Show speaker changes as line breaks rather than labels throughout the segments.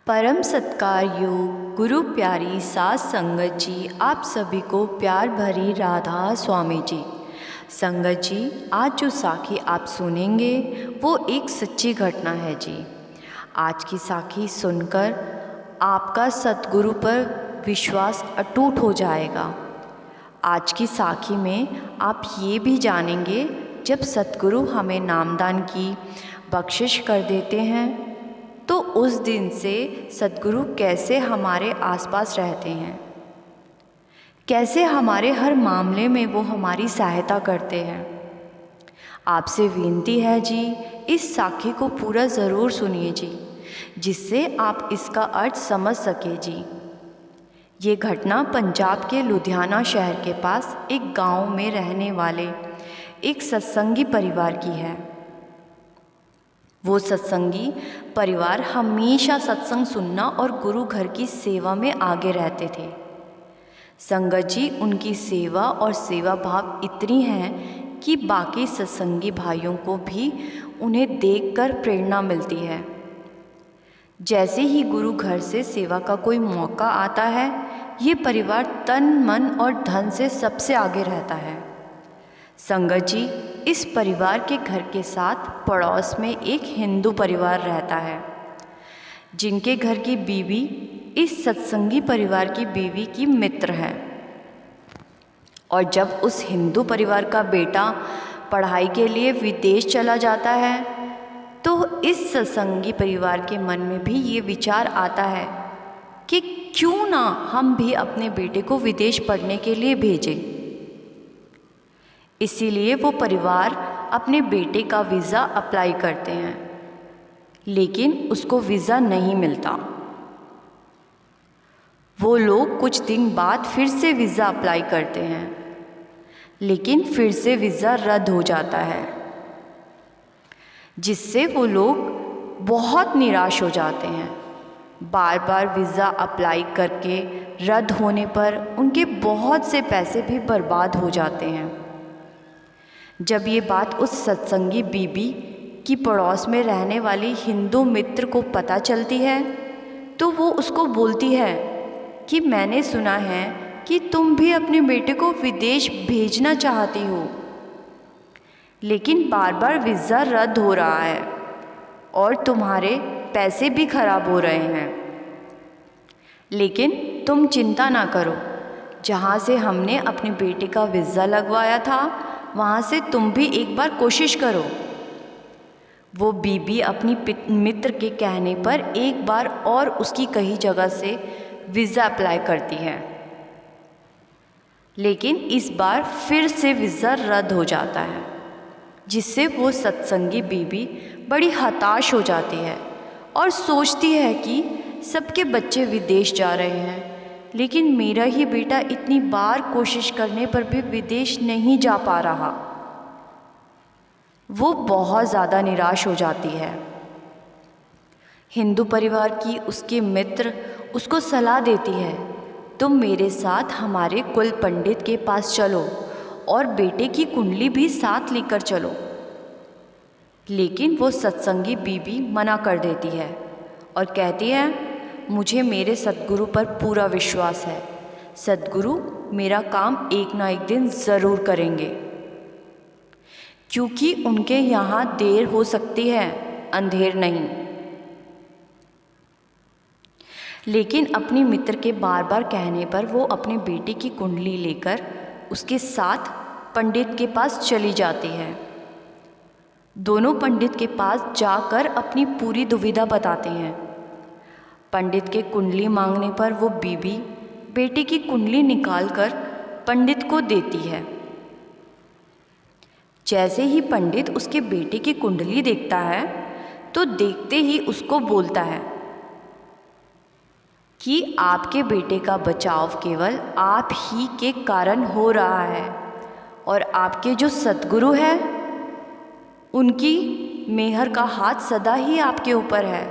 परम सत्कार योग गुरु प्यारी सास संगत जी, आप सभी को प्यार भरी राधा स्वामी जी। संगत जी, आज जो साखी आप सुनेंगे वो एक सच्ची घटना है जी। आज की साखी सुनकर आपका सतगुरु पर विश्वास अटूट हो जाएगा। आज की साखी में आप ये भी जानेंगे, जब सतगुरु हमें नामदान की बख्शिश कर देते हैं तो उस दिन से सतगुरु कैसे हमारे आसपास रहते हैं, कैसे हमारे हर मामले में वो हमारी सहायता करते हैं। आपसे विनती है जी, इस साखी को पूरा ज़रूर सुनिए जी, जिससे आप इसका अर्थ समझ सके जी। ये घटना पंजाब के लुधियाना शहर के पास एक गांव में रहने वाले एक सत्संगी परिवार की है। वो सत्संगी परिवार हमेशा सत्संग सुनना और गुरु घर की सेवा में आगे रहते थे। संगत जी, उनकी सेवा और सेवा भाव इतनी है कि बाकी सत्संगी भाइयों को भी उन्हें देखकर प्रेरणा मिलती है। जैसे ही गुरु घर से सेवा का कोई मौका आता है, ये परिवार तन मन और धन से सबसे आगे रहता है। संगत जी, इस परिवार के घर के साथ पड़ोस में एक हिंदू परिवार रहता है, जिनके घर की बीवी इस सत्संगी परिवार की बीवी की मित्र है। और जब उस हिंदू परिवार का बेटा पढ़ाई के लिए विदेश चला जाता है, तो इस सत्संगी परिवार के मन में भी ये विचार आता है कि क्यों ना हम भी अपने बेटे को विदेश पढ़ने के लिए भेजें। इसीलिए वो परिवार अपने बेटे का वीज़ा अप्लाई करते हैं, लेकिन उसको वीज़ा नहीं मिलता। वो लोग कुछ दिन बाद फिर से वीज़ा अप्लाई करते हैं, लेकिन फिर से वीज़ा रद्द हो जाता है, जिससे वो लोग बहुत निराश हो जाते हैं। बार बार वीज़ा अप्लाई करके रद्द होने पर उनके बहुत से पैसे भी बर्बाद हो जाते हैं। जब ये बात उस सत्संगी बीबी की पड़ोस में रहने वाली हिंदू मित्र को पता चलती है, तो वो उसको बोलती है कि मैंने सुना है कि तुम भी अपने बेटे को विदेश भेजना चाहती हो, लेकिन बार बार वीज़ा रद्द हो रहा है और तुम्हारे पैसे भी खराब हो रहे हैं। लेकिन तुम चिंता ना करो, जहाँ से हमने अपने बेटे का वीज़ा लगवाया था वहाँ से तुम भी एक बार कोशिश करो। वो बीबी अपनी मित्र के कहने पर एक बार और उसकी कही जगह से वीज़ा अप्लाई करती है, लेकिन इस बार फिर से वीज़ा रद्द हो जाता है, जिससे वो सत्संगी बीबी बड़ी हताश हो जाती है और सोचती है कि सबके बच्चे विदेश जा रहे हैं, लेकिन मेरा ही बेटा इतनी बार कोशिश करने पर भी विदेश नहीं जा पा रहा। वो बहुत ज़्यादा निराश हो जाती है। हिंदू परिवार की उसके मित्र उसको सलाह देती है, तुम मेरे साथ हमारे कुल पंडित के पास चलो और बेटे की कुंडली भी साथ लेकर चलो। लेकिन वो सत्संगी बीबी मना कर देती है और कहती है, मुझे मेरे सतगुरु पर पूरा विश्वास है। सतगुरु मेरा काम एक ना एक दिन ज़रूर करेंगे, क्योंकि उनके यहाँ देर हो सकती है, अंधेर नहीं। लेकिन अपनी मित्र के बार बार कहने पर वो अपने बेटे की कुंडली लेकर उसके साथ पंडित के पास चली जाती है। दोनों पंडित के पास जाकर अपनी पूरी दुविधा बताते हैं। पंडित के कुंडली मांगने पर वो बीबी बेटे की कुंडली निकालकर पंडित को देती है। जैसे ही पंडित उसके बेटे की कुंडली देखता है, तो देखते ही उसको बोलता है कि आपके बेटे का बचाव केवल आप ही के कारण हो रहा है और आपके जो सतगुरु हैं, उनकी मेहर का हाथ सदा ही आपके ऊपर है।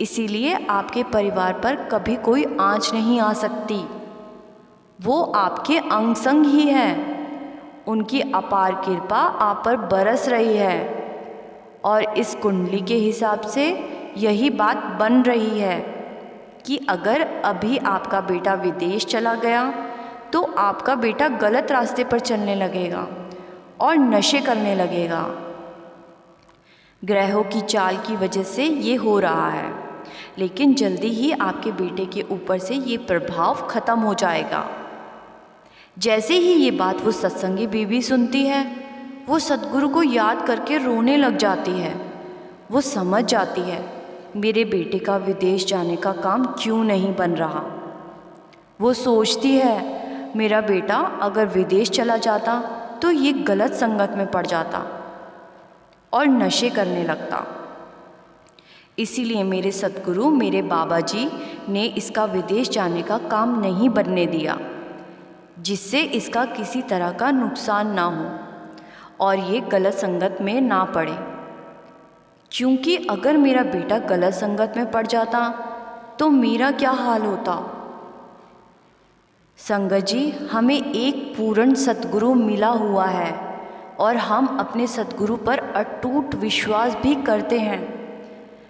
इसीलिए आपके परिवार पर कभी कोई आँच नहीं आ सकती। वो आपके अंग संग ही हैं। उनकी अपार कृपा आप पर बरस रही है और इस कुंडली के हिसाब से यही बात बन रही है कि अगर अभी आपका बेटा विदेश चला गया तो आपका बेटा गलत रास्ते पर चलने लगेगा और नशे करने लगेगा। ग्रहों की चाल की वजह से ये हो रहा है, लेकिन जल्दी ही आपके बेटे के ऊपर से ये प्रभाव खत्म हो जाएगा। जैसे ही ये बात वो सत्संगी बीवी सुनती है, वो सद्गुरु को याद करके रोने लग जाती है। वो समझ जाती है मेरे बेटे का विदेश जाने का काम क्यों नहीं बन रहा। वो सोचती है मेरा बेटा अगर विदेश चला जाता तो ये गलत संगत में पड़ जाता और नशे करने लगता। इसीलिए मेरे सद्गुरु, मेरे बाबा जी ने इसका विदेश जाने का काम नहीं बनने दिया, जिससे इसका किसी तरह का नुकसान ना हो और ये गलत संगत में ना पड़े। क्योंकि अगर मेरा बेटा गलत संगत में पड़ जाता तो मेरा क्या हाल होता। संगत जी, हमें एक पूर्ण सद्गुरु मिला हुआ है और हम अपने सद्गुरु पर अटूट विश्वास भी करते हैं।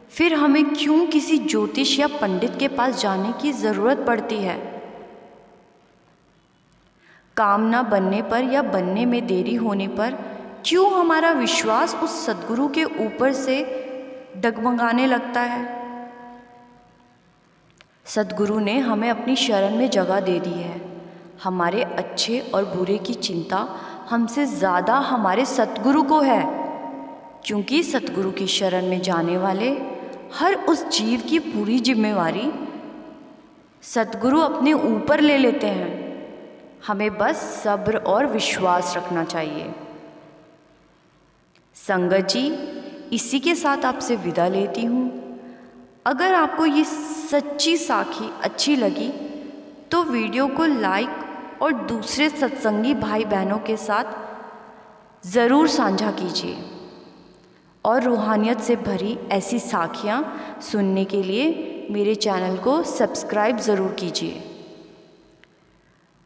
फिर हमें क्यों किसी ज्योतिष या पंडित के पास जाने की ज़रूरत पड़ती है। काम ना बनने पर या बनने में देरी होने पर क्यों हमारा विश्वास उस सद्गुरु के ऊपर से डगमगाने लगता है। सद्गुरु ने हमें अपनी शरण में जगह दे दी है। हमारे अच्छे और बुरे की चिंता हमसे ज़्यादा हमारे सद्गुरु को है, क्योंकि सद्गुरु की शरण में जाने वाले हर उस जीव की पूरी जिम्मेवारी सद्गुरु अपने ऊपर ले लेते हैं। हमें बस सब्र और विश्वास रखना चाहिए। संगत जी, इसी के साथ आपसे विदा लेती हूँ। अगर आपको ये सच्ची साखी अच्छी लगी तो वीडियो को लाइक और दूसरे सत्संगी भाई बहनों के साथ ज़रूर साझा कीजिए और रूहानियत से भरी ऐसी साखियाँ सुनने के लिए मेरे चैनल को सब्सक्राइब ज़रूर कीजिए।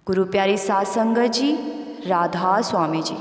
गुरु प्यारी सात संगत जी, राधा स्वामी जी।